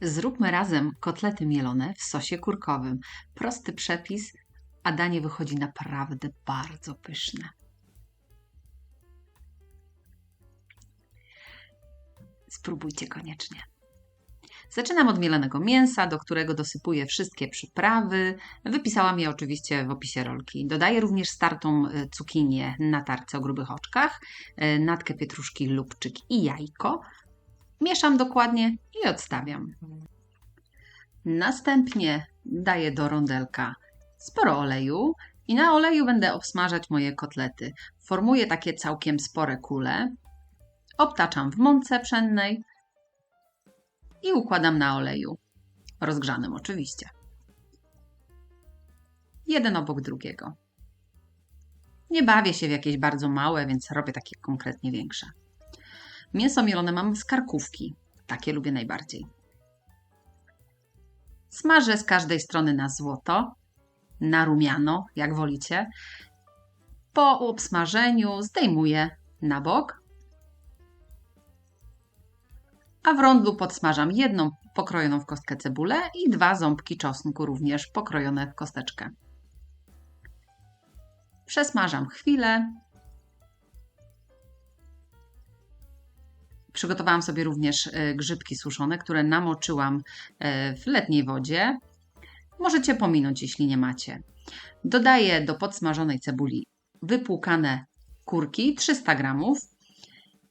Zróbmy razem kotlety mielone w sosie kurkowym. Prosty przepis, a danie wychodzi naprawdę bardzo pyszne. Spróbujcie koniecznie. Zaczynam od mielonego mięsa, do którego dosypuję wszystkie przyprawy. Wypisałam je oczywiście w opisie rolki. Dodaję również startą cukinię na tarce o grubych oczkach, natkę pietruszki, lubczyk i jajko. Mieszam dokładnie i odstawiam. Następnie daję do rondelka sporo oleju i na oleju będę obsmażać moje kotlety. Formuję takie całkiem spore kule, obtaczam w mące pszennej i układam na oleju, rozgrzanym oczywiście. Jeden obok drugiego. Nie bawię się w jakieś bardzo małe, więc robię takie konkretnie większe. Mięso mielone mam z karkówki. Takie lubię najbardziej. Smażę z każdej strony na złoto, na rumiano, jak wolicie. Po obsmażeniu zdejmuję na bok, a w rondlu podsmażam jedną pokrojoną w kostkę cebulę i 2 ząbki czosnku również pokrojone w kosteczkę. Przesmażam chwilę. Przygotowałam sobie również grzybki suszone, które namoczyłam w letniej wodzie. Możecie pominąć, jeśli nie macie. Dodaję do podsmażonej cebuli wypłukane kurki, 300 gramów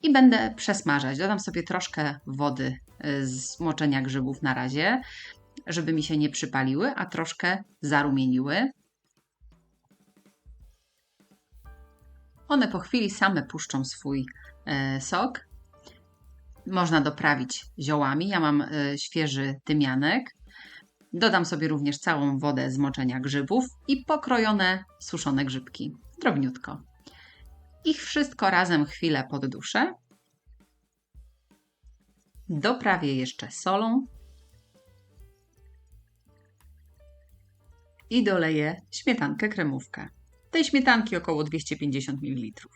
i będę przesmażać. Dodam sobie troszkę wody z moczenia grzybów na razie, żeby mi się nie przypaliły, a troszkę zarumieniły. One po chwili same puszczą swój sok. Można doprawić ziołami. Ja mam świeży tymianek. Dodam sobie również całą wodę z moczenia grzybów i pokrojone suszone grzybki. Drobniutko. Ich wszystko razem chwilę podduszę. Doprawię jeszcze solą. I doleję śmietankę kremówkę. Tej śmietanki około 250 ml.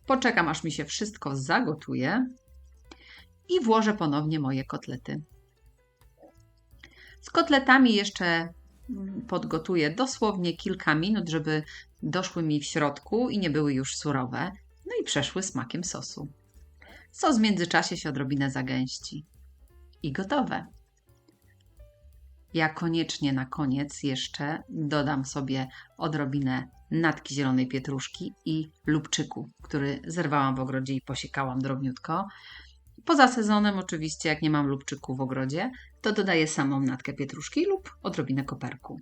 Poczekam, aż mi się wszystko zagotuje i włożę ponownie moje kotlety. Z kotletami jeszcze podgotuję dosłownie kilka minut, żeby doszły mi w środku i nie były już surowe, no i przeszły smakiem sosu. Sos w międzyczasie się odrobinę zagęści. I gotowe. Ja koniecznie na koniec jeszcze dodam sobie odrobinę natki zielonej pietruszki i lubczyku, który zerwałam w ogrodzie i posiekałam drobniutko. Poza sezonem oczywiście, jak nie mam lubczyku w ogrodzie, to dodaję samą natkę pietruszki lub odrobinę koperku.